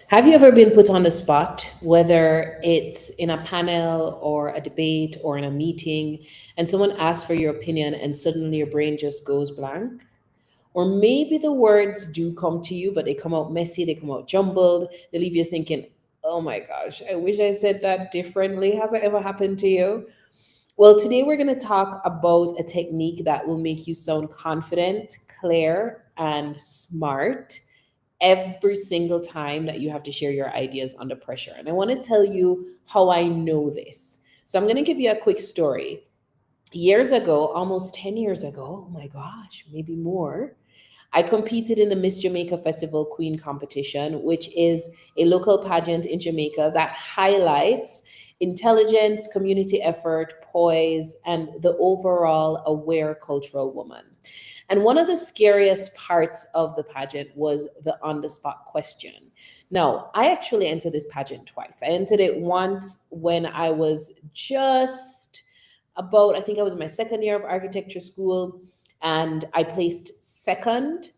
Have you ever been put on the spot, whether it's in a panel or a debate or in a meeting, and someone asks for your opinion and suddenly your brain just goes blank? Or maybe the words do come to you, but they come out messy, they come out jumbled, they leave you thinking, oh my gosh, I wish I said that differently. Has that ever happened to you? Well, today we're going to talk about a technique that will make you sound confident, clear, and smart every single time that you have to share your ideas under pressure. And I want to tell you how I know this. So I'm going to give you a quick story. Years ago, almost 10 years ago, oh my gosh, maybe more, I competed in the Miss Jamaica Festival Queen competition, which is a local pageant in Jamaica that highlights intelligence, community effort, poise, and the overall aware cultural woman. And one of the scariest parts of the pageant was the on the spot question. Now, I actually entered this pageant twice. I entered it once when I was just about, I think I was in my second year of architecture school, and I placed second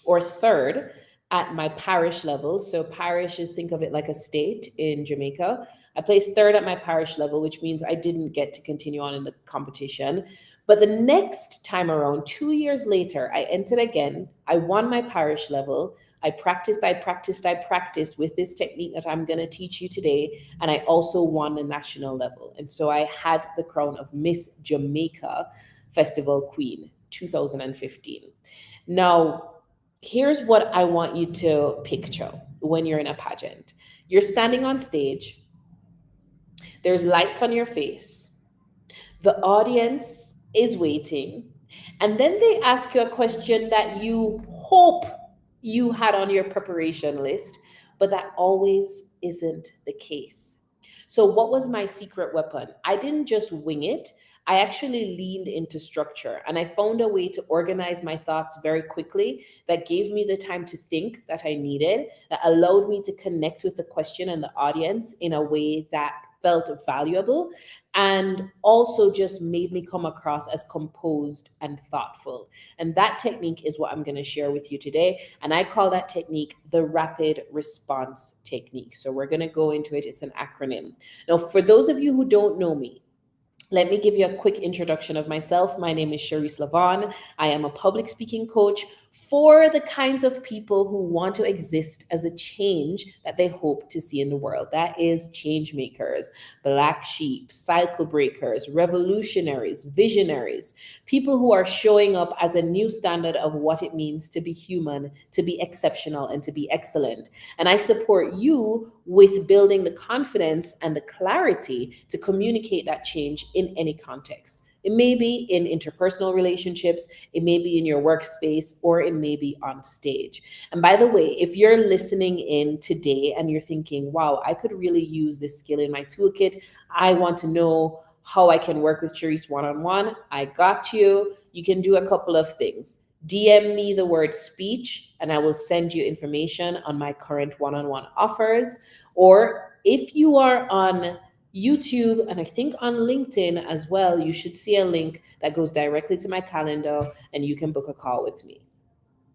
or third at my parish level. So parish is, think of it like a state in Jamaica. I placed third at my parish level, which means I didn't get to continue on in the competition. But the next time around, 2 years later, I entered again. I won my parish level. I practiced with this technique that I'm going to teach you today. And I also won the national level. And so I had the crown of Miss Jamaica Festival Queen 2015. Now, here's what I want you to picture when you're in a pageant. You're standing on stage, there's lights on your face, the audience is waiting, and then they ask you a question that you hope you had on your preparation list, but that always isn't the case. So, what was my secret weapon? I didn't just wing it. I actually leaned into structure and I found a way to organize my thoughts very quickly that gave me the time to think that I needed, that allowed me to connect with the question and the audience in a way that felt valuable, and also just made me come across as composed and thoughtful. And that technique is what I'm going to share with you today. And I call that technique the rapid response technique. So we're going to go into it. It's an acronym. Now, for those of you who don't know me, let me give you a quick introduction of myself. My name is La-Vonne. I am a public speaking coach for the kinds of people who want to exist as the change that they hope to see in the world. That is change makers, black sheep, cycle breakers, revolutionaries, visionaries, people who are showing up as a new standard of what it means to be human, to be exceptional, and to be excellent. And I support you with building the confidence and the clarity to communicate that change in any context. It may be in interpersonal relationships, it may be in your workspace, or it may be on stage. And by the way, if you're listening in today and you're thinking, wow, I could really use this skill in my toolkit, I want to know how I can work with Charisse one-on-one, I got you. You can do a couple of things. DM me the word speech and I will send you information on my current one-on-one offers. Or if you are on YouTube and I think on LinkedIn as well, you should see a link that goes directly to my calendar and you can book a call with me.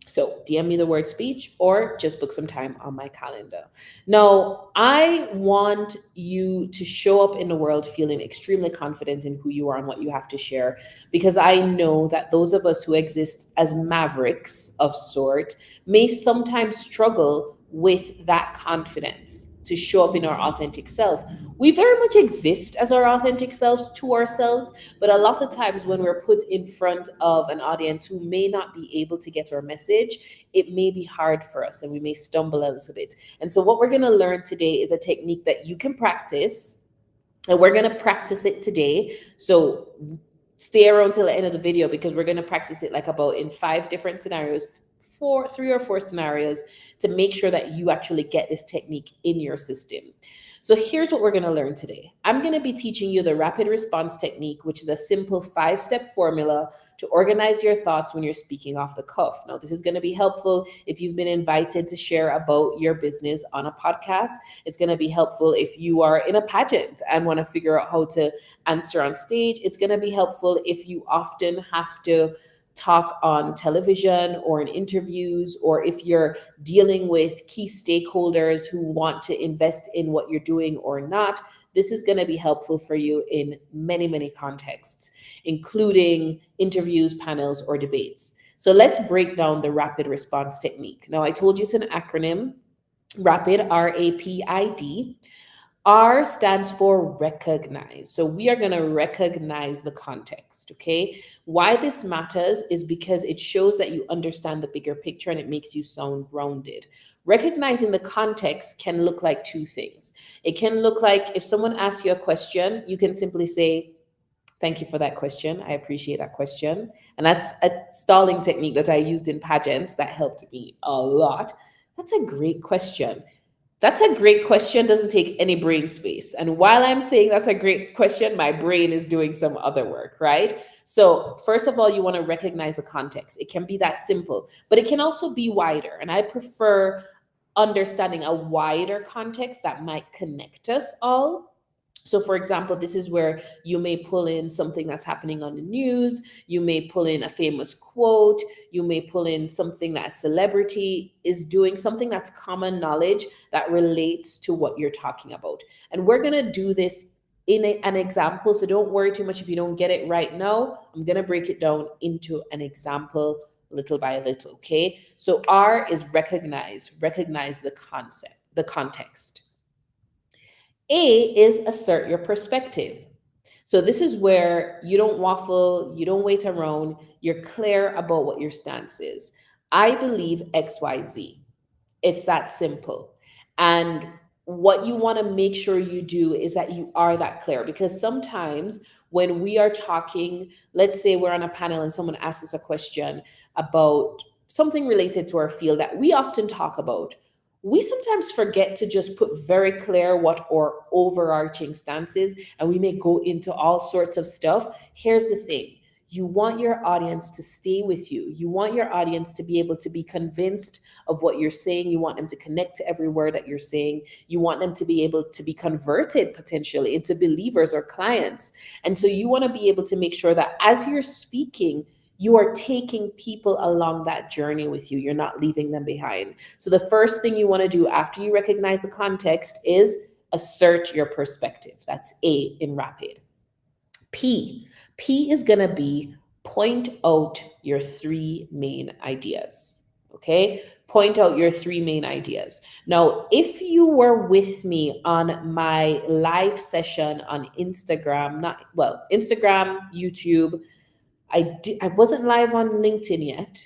So DM me the word speech or just book some time on my calendar. Now, I want you to show up in the world feeling extremely confident in who you are and what you have to share, because I know that those of us who exist as mavericks of sort may sometimes struggle with that confidence to show up in our authentic self. We very much exist as our authentic selves to ourselves, but a lot of times when we're put in front of an audience who may not be able to get our message, it may be hard for us and we may stumble a little bit. And so what we're going to learn today is a technique that you can practice, and we're going to practice it today. So stay around till the end of the video because we're going to practice it like about in 5 different scenarios, 3 or 4 scenarios, to make sure that you actually get this technique in your system. So here's what we're going to learn today. I'm going to be teaching you the rapid response technique, which is a simple 5-step formula to organize your thoughts when you're speaking off the cuff. Now, this is going to be helpful if you've been invited to share about your business on a podcast. It's going to be helpful if you are in a pageant and want to figure out how to answer on stage. It's going to be helpful if you often have to talk on television or in interviews, or if you're dealing with key stakeholders who want to invest in what you're doing or not, this is going to be helpful for you in many, many contexts, including interviews, panels, or debates. So let's break down the rapid response technique. Now, I told you it's an acronym. RAPID, R-A-P-I-D. R stands for recognize. So we are going to recognize the context, okay? Why this matters is because it shows that you understand the bigger picture and it makes you sound grounded. Recognizing the context can look like two things. It can look like if someone asks you a question, you can simply say, "Thank you for that question. I appreciate that question." And that's a stalling technique that I used in pageants that helped me a lot. "That's a great question. That's a great question" doesn't take any brain space. And while I'm saying that's a great question, my brain is doing some other work, right? So, first of all, you want to recognize the context. It can be that simple, but it can also be wider. And I prefer understanding a wider context that might connect us all. So, for example, this is where you may pull in something that's happening on the news. You may pull in a famous quote. You may pull in something that a celebrity is doing, something that's common knowledge that relates to what you're talking about. And we're going to do this in an example. So, don't worry too much if you don't get it right now. I'm going to break it down into an example little by little. Okay. So, R is recognize the concept, the context. A is assert your perspective. So this is where you don't waffle, you don't wait around, you're clear about what your stance is. I believe XYZ. It's that simple. And what you want to make sure you do is that you are that clear, because sometimes when we are talking, let's say we're on a panel and someone asks us a question about something related to our field that we often talk about, we sometimes forget to just put very clear what our overarching stance is, and we may go into all sorts of stuff. Here's the thing. You want your audience to stay with you. You want your audience to be able to be convinced of what you're saying. You want them to connect to every word that you're saying. You want them to be able to be converted potentially into believers or clients. And so you want to be able to make sure that as you're speaking, you are taking people along that journey with you. You're not leaving them behind. So the first thing you want to do after you recognize the context is assert your perspective. That's A in RAPID. P. P is going to be point out your three main ideas. Okay? Point out your three main ideas. Now, if you were with me on my live session on Instagram, Instagram, YouTube, I wasn't live on LinkedIn yet,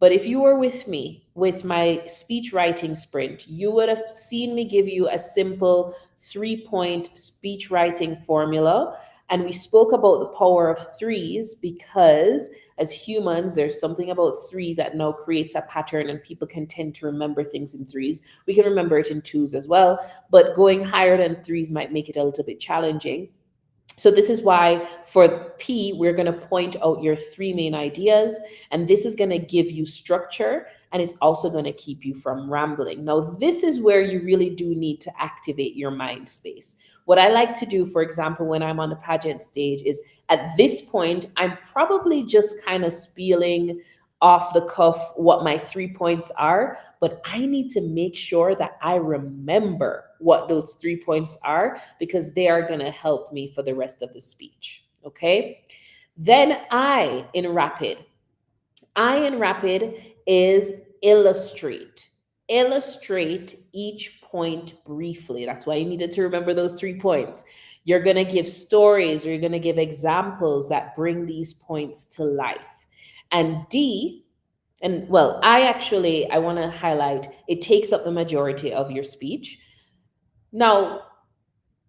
but if you were with me with my speech writing sprint, you would have seen me give you a simple 3-point speech writing formula. And we spoke about the power of threes because as humans, there's something about three that now creates a pattern, and people can tend to remember things in threes. We can remember it in twos as well, but going higher than threes might make it a little bit challenging. So this is why for P, we're going to point out your three main ideas, and this is going to give you structure, and it's also going to keep you from rambling. Now, this is where you really do need to activate your mind space. What I like to do, for example, when I'm on the pageant stage is at this point, I'm probably just kind of spieling off the cuff what my 3 points are, but I need to make sure that I remember what those 3 points are, because they are going to help me for the rest of the speech. Okay. Then I in RAPID is illustrate. Illustrate each point briefly. That's why you needed to remember those 3 points. You're going to give stories, or you're going to give examples that bring these points to life. And D, and well, I want to highlight, it takes up the majority of your speech. Now,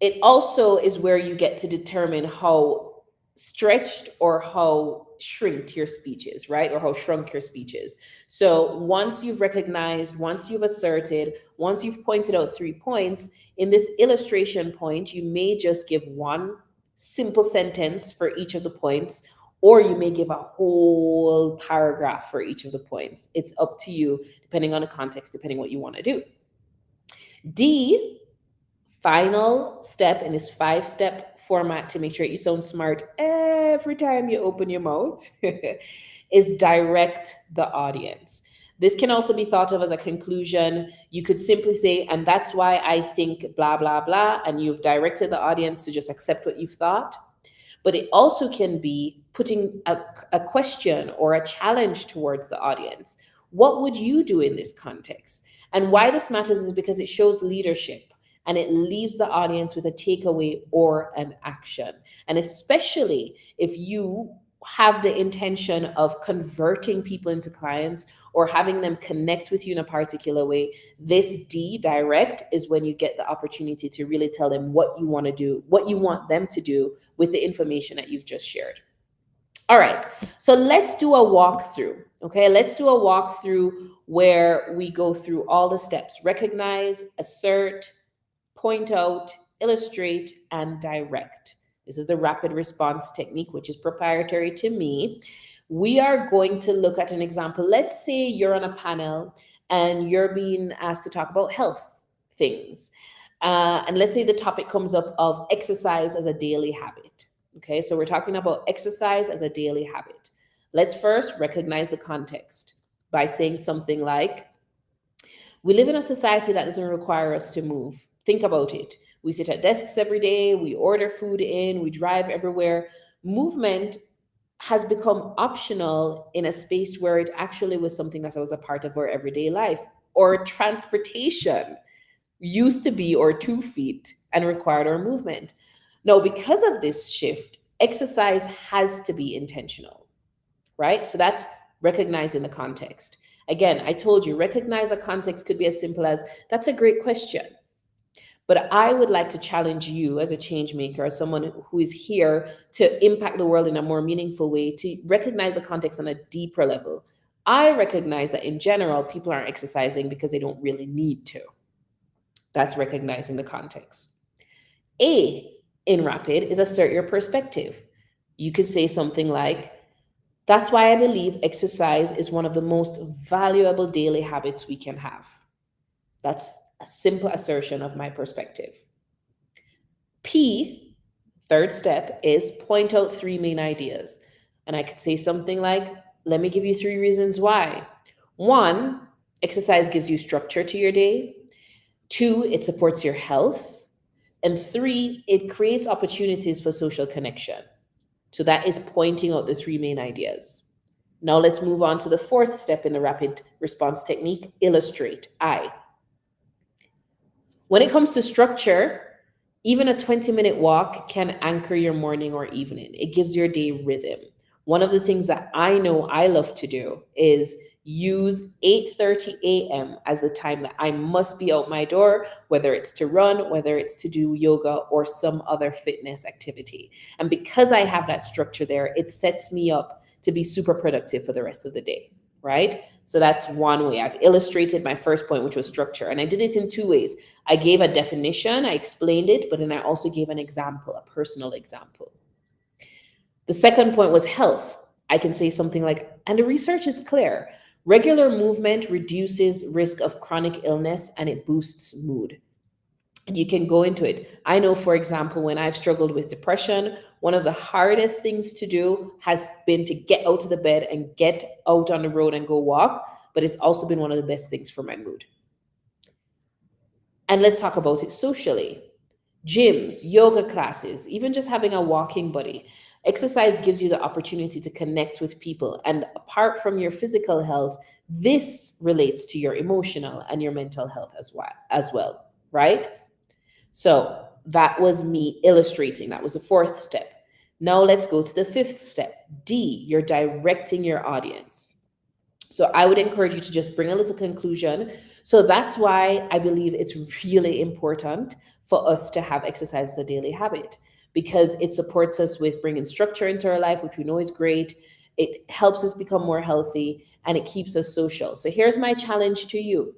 it also is where you get to determine how stretched or how shrinked your speech is, right? Or how shrunk your speech is. So once you've recognized, once you've asserted, once you've pointed out 3 points, in this illustration point, you may just give one simple sentence for each of the points, or you may give a whole paragraph for each of the points. It's up to you, depending on the context, depending what you want to do. D, final step in this 5-step format to make sure you sound smart every time you open your mouth, is direct the audience. This can also be thought of as a conclusion. You could simply say, and that's why I think blah, blah, blah, and you've directed the audience to just accept what you've thought. But it also can be putting a question or a challenge towards the audience. What would you do in this context? And why this matters is because it shows leadership and it leaves the audience with a takeaway or an action. And especially if you have the intention of converting people into clients or having them connect with you in a particular way, this D, direct, is when you get the opportunity to really tell them what you want to do, what you want them to do with the information that you've just shared. All right, so let's do a walkthrough. Okay, let's do a walkthrough where we go through all the steps: recognize, assert, point out, illustrate, and direct. This is the rapid response technique, which is proprietary to me. We are going to look at an example. Let's say you're on a panel and you're being asked to talk about health things. And let's say the topic comes up of exercise as a daily habit. Okay, so we're talking about exercise as a daily habit. Let's first recognize the context by saying something like, we live in a society that doesn't require us to move. Think about it. We sit at desks every day, we order food in, we drive everywhere. Movement has become optional in a space where it actually was something that was a part of our everyday life. Or transportation used to be our 2 feet and required our movement. Now, because of this shift, exercise has to be intentional, right? So that's recognizing the context. Again, I told you, recognize a context could be as simple as, that's a great question. But I would like to challenge you as a change maker, as someone who is here to impact the world in a more meaningful way, to recognize the context on a deeper level. I recognize that in general, people aren't exercising because they don't really need to. That's recognizing the context. A in rapid is assert your perspective. You could say something like, that's why I believe exercise is one of the most valuable daily habits we can have. That's a simple assertion of my perspective. P, third step, is point out 3 main ideas. And I could say something like, let me give you 3 reasons why. 1, exercise gives you structure to your day. 2, it supports your health. And 3, it creates opportunities for social connection. So that is pointing out the 3 main ideas. Now let's move on to the 4th step in the rapid response technique, illustrate, I. When it comes to structure, even a 20-minute walk can anchor your morning or evening. It gives your day rhythm. One of the things that I know I love to do is use 8:30 a.m. as the time that I must be out my door, whether it's to run, whether it's to do yoga or some other fitness activity. And because I have that structure there, it sets me up to be super productive for the rest of the day, right? So that's one way. I've illustrated my first point, which was structure. And I did it in 2 ways. I gave a definition, I explained it, but then I also gave an example, a personal example. The second point was health. I can say something like, and the research is clear. Regular movement reduces risk of chronic illness and it boosts mood. You can go into it. I know, for example, when I've struggled with depression, one of the hardest things to do has been to get out of the bed and get out on the road and go walk, but it's also been one of the best things for my mood. And let's talk about it socially. Gyms, yoga classes, even just having a walking buddy. Exercise gives you the opportunity to connect with people. And apart from your physical health, this relates to your emotional and your mental health as well, right? So that was me illustrating. That was the 4th step. Now let's go to the 5th step. D, you're directing your audience. So I would encourage you to just bring a little conclusion. So that's why I believe it's really important for us to have exercise as a daily habit, because it supports us with bringing structure into our life, which we know is great. It helps us become more healthy and it keeps us social. So here's my challenge to you.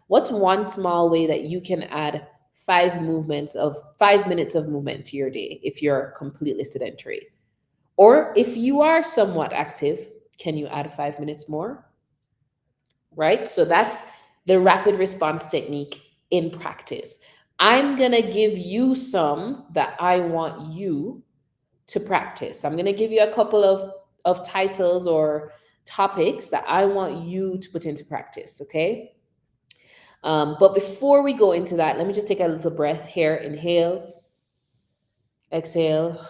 What's one small way that you can add 5 minutes of movement to your day if you're completely sedentary? Or if you are somewhat active, can you add 5 minutes more? Right? So that's the rapid response technique in practice. I'm going to give you some that I want you to practice. I'm going to give you a couple of titles or topics that I want you to put into practice, okay? But before we go into that, let me just take a little breath here. Inhale, exhale.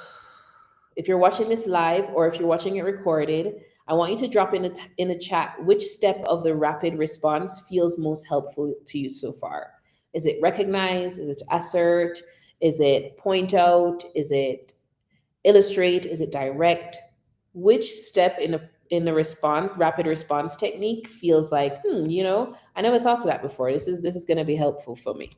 If you're watching this live or if you're watching it recorded, I want you to drop in the chat which step of the rapid response feels most helpful to you so far. Is it recognize? Is it assert? Is it point out? Is it illustrate? Is it direct? Which step in the response rapid response technique feels like, I never thought of that before. This is going to be helpful for me.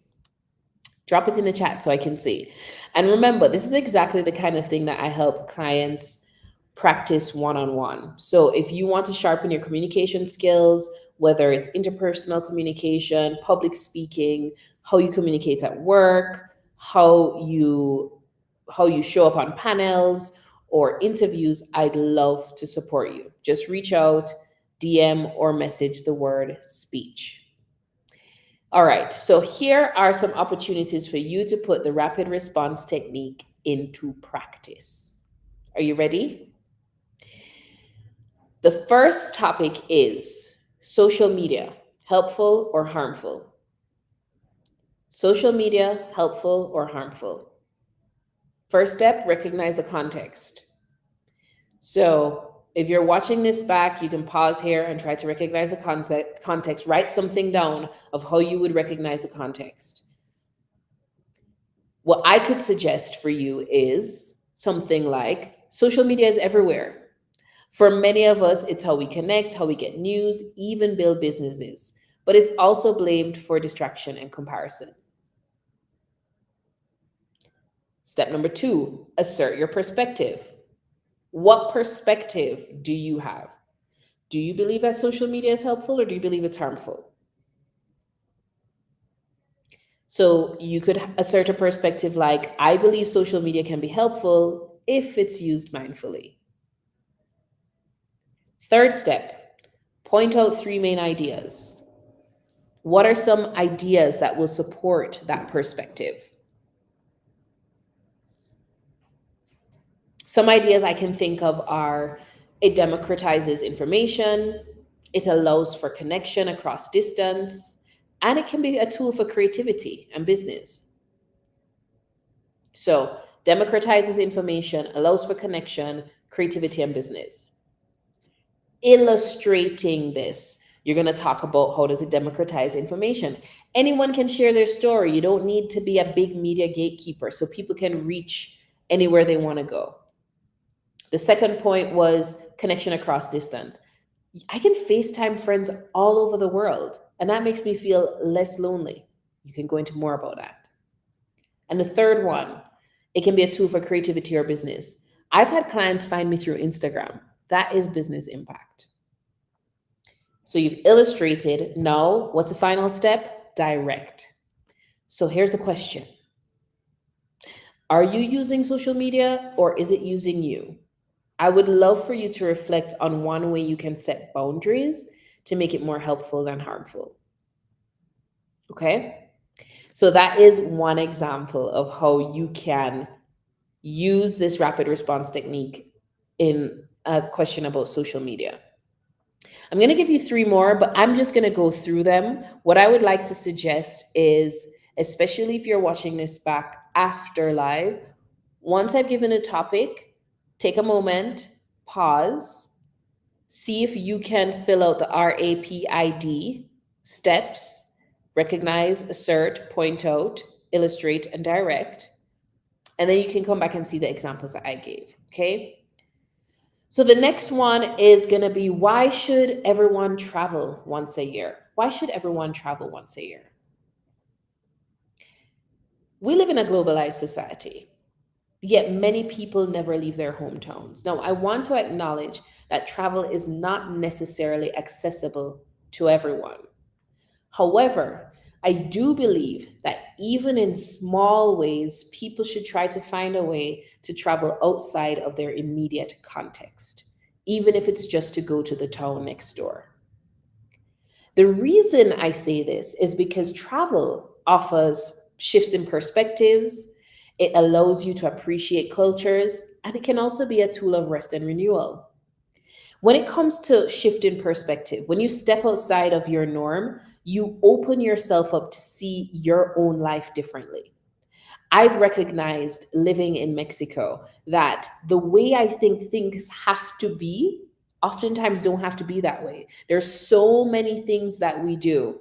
Drop it in the chat so I can see. And remember, this is exactly the kind of thing that I help clients practice one-on-one. So if you want to sharpen your communication skills, whether it's interpersonal communication, public speaking, how you communicate at work, how you show up on panels or interviews, I'd love to support you. Just reach out, DM or message the word speech. All right, so here are some opportunities for you to put the rapid response technique into practice. Are you ready? The first topic is social media, helpful or harmful? Social media, helpful or harmful? First step, recognize the context. So if you're watching this back, you can pause here and try to recognize the context. Write something down of how you would recognize the context. What I could suggest for you is something like social media is everywhere. For many of us, it's how we connect, how we get news, even build businesses. But it's also blamed for distraction and comparison. Step number 2, assert your perspective. What perspective do you have? Do you believe that social media is helpful or do you believe it's harmful? So you could assert a perspective like, I believe social media can be helpful if it's used mindfully. Third step, point out 3 main ideas. What are some ideas that will support that perspective? Some ideas I can think of are it democratizes information, it allows for connection across distance, and it can be a tool for creativity and business. So, democratizes information, allows for connection, creativity, and business. Illustrating this, you're going to talk about how does it democratize information. Anyone can share their story. You don't need to be a big media gatekeeper, so people can reach anywhere they want to go. The second point was connection across distance. I can FaceTime friends all over the world, and that makes me feel less lonely. You can go into more about that. And the third one, it can be a tool for creativity or business. I've had clients find me through Instagram. That is business impact. So you've illustrated. Now, what's the final step? Direct. So here's a question. Are you using social media or is it using you? I would love for you to reflect on one way you can set boundaries to make it more helpful than harmful. Okay? So that is one example of how you can use this rapid response technique in a question about social media. I'm going to give you 3 more, but I'm just going to go through them. What I would like to suggest is, especially if you're watching this back after live, once I've given a topic, take a moment, pause, see if you can fill out the R.A.P.I.D steps, recognize, assert, point out, illustrate, and direct. And then you can come back and see the examples that I gave, okay? So the next one is going to be, why should everyone travel once a year? Why should everyone travel once a year? We live in a globalized society, yet many people never leave their hometowns. Now, I want to acknowledge that travel is not necessarily accessible to everyone. However, I do believe that even in small ways, people should try to find a way to travel outside of their immediate context, even if it's just to go to the town next door. The reason I say this is because travel offers shifts in perspectives, it allows you to appreciate cultures, and it can also be a tool of rest and renewal. When it comes to shifting perspective, when you step outside of your norm, you open yourself up to see your own life differently. I've recognized living in Mexico that the way I think things have to be oftentimes don't have to be that way. There's so many things that we do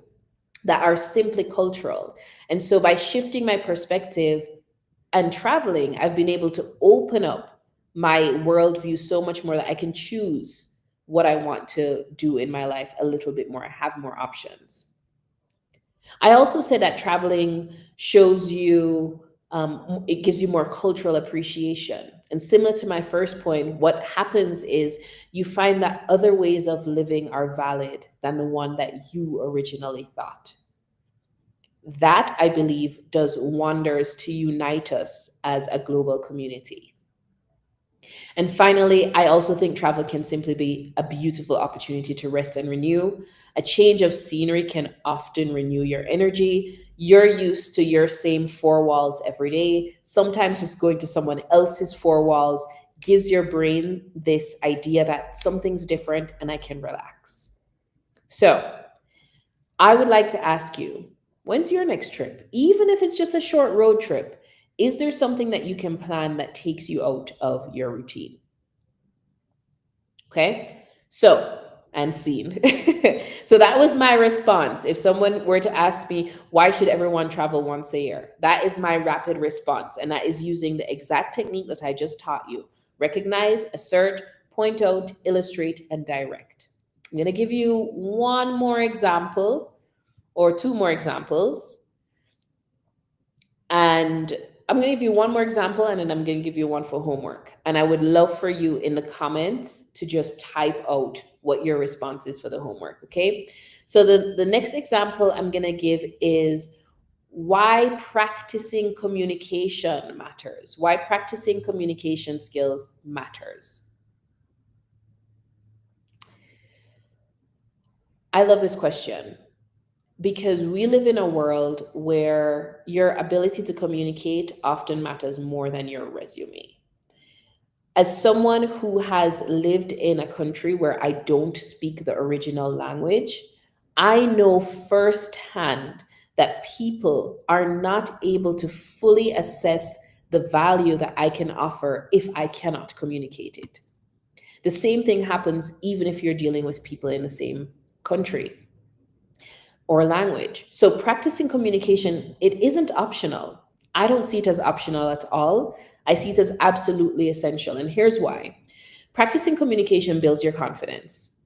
that are simply cultural. And so by shifting my perspective and traveling, I've been able to open up my worldview so much more that I can choose what I want to do in my life a little bit more. I have more options. I also said that traveling shows you, it gives you more cultural appreciation. And similar to my first point, what happens is you find that other ways of living are valid than the one that you originally thought. That, I believe, does wonders to unite us as a global community. And finally, I also think travel can simply be a beautiful opportunity to rest and renew. A change of scenery can often renew your energy. You're used to your same four walls every day. Sometimes just going to someone else's four walls gives your brain this idea that something's different and I can relax. So, I would like to ask you, when's your next trip? Even if it's just a short road trip, is there something that you can plan that takes you out of your routine? Okay. So, and scene. So that was my response. If someone were to ask me, why should everyone travel once a year? That is my rapid response. And that is using the exact technique that I just taught you: recognize, assert, point out, illustrate, and direct. I'm going to give you one more example or two more examples. And I'm going to give you one more example and then I'm going to give you one for homework. And I would love for you in the comments to just type out what your response is for the homework. Okay. So the next example I'm going to give is why practicing communication matters, why practicing communication skills matters. I love this question because we live in a world where your ability to communicate often matters more than your resume. As someone who has lived in a country where I don't speak the original language, I know firsthand that people are not able to fully assess the value that I can offer if I cannot communicate it. The same thing happens even if you're dealing with people in the same country or language. So practicing communication, it isn't optional. I don't see it as optional at all. I see it as absolutely essential. And here's why. Practicing communication builds your confidence.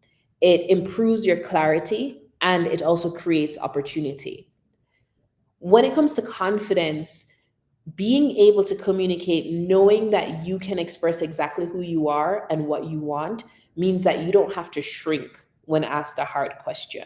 It improves your clarity and it also creates opportunity. When it comes to confidence, being able to communicate, knowing that you can express exactly who you are and what you want, means that you don't have to shrink when asked a hard question.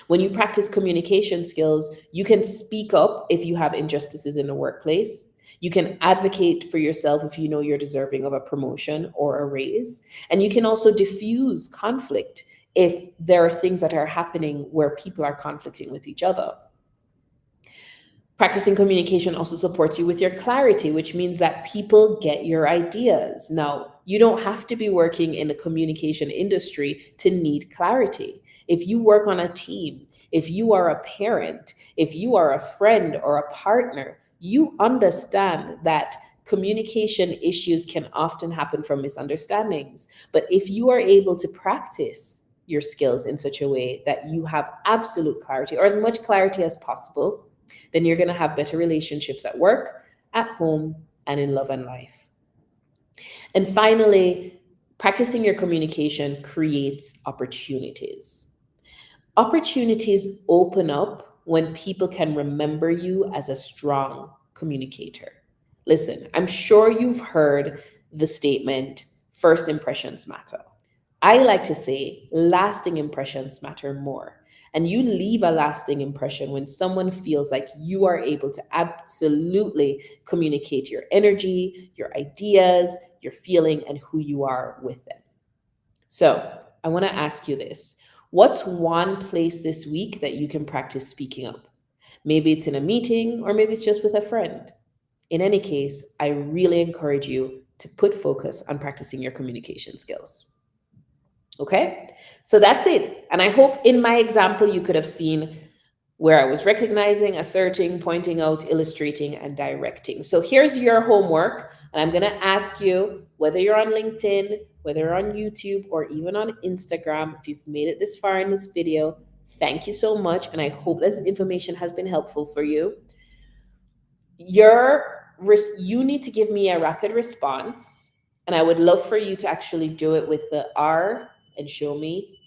When you practice communication skills, you can speak up if you have injustices in the workplace. You can advocate for yourself if you know you're deserving of a promotion or a raise. And you can also diffuse conflict if there are things that are happening where people are conflicting with each other. Practicing communication also supports you with your clarity, which means that people get your ideas. Now, you don't have to be working in the communication industry to need clarity. If you work on a team, if you are a parent, if you are a friend or a partner, you understand that communication issues can often happen from misunderstandings. But if you are able to practice your skills in such a way that you have absolute clarity or as much clarity as possible, then you're going to have better relationships at work, at home, and in love and life. And finally, practicing your communication creates opportunities. Opportunities open up when people can remember you as a strong communicator. Listen, I'm sure you've heard the statement, first impressions matter. I like to say lasting impressions matter more. And you leave a lasting impression when someone feels like you are able to absolutely communicate your energy, your ideas, your feeling, and who you are with them. So I want to ask you this. What's one place this week that you can practice speaking up? Maybe it's in a meeting or maybe it's just with a friend. In any case, I really encourage you to put focus on practicing your communication skills. Okay, so that's it. And I hope in my example you could have seen where I was recognizing, asserting, pointing out, illustrating, and directing. So here's your homework. And I'm going to ask you, whether you're on LinkedIn, whether you're on YouTube, or even on Instagram, if you've made it this far in this video, thank you so much. And I hope this information has been helpful for you. You need to give me a rapid response. And I would love for you to actually do it with the R and show me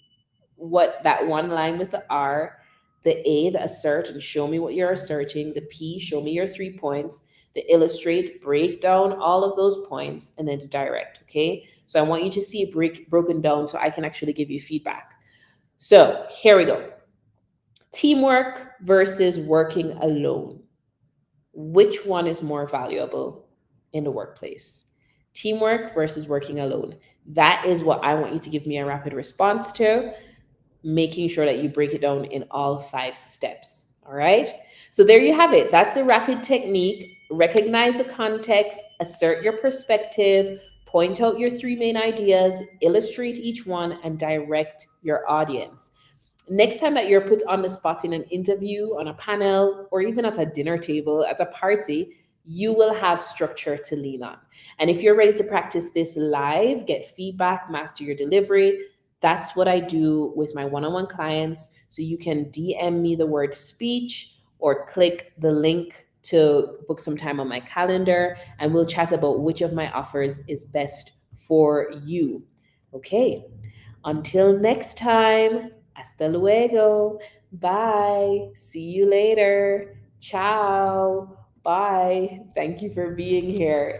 what that one line with the R, the A, the assert, and show me what you're asserting, the P, show me your 3 points, the illustrate, break down all of those points, and then to direct. Okay. So I want you to see it broken down so I can actually give you feedback. So here we go. Teamwork versus working alone. Which one is more valuable in the workplace? Teamwork versus working alone. That is what I want you to give me a rapid response to, making sure that you break it down in all 5 steps. All right. So there you have it. That's a rapid technique. Recognize the context, assert your perspective, point out your 3 main ideas, illustrate each one, and direct your audience. Next time that you're put on the spot in an interview, on a panel, or even at a dinner table, at a party, you will have structure to lean on. And if you're ready to practice this live, get feedback, master your delivery, that's what I do with my one-on-one clients. So you can DM me the word speech or click the link to book some time on my calendar, and we'll chat about which of my offers is best for you. Okay. Until next time, hasta luego. Bye. See you later. Ciao. Bye. Thank you for being here.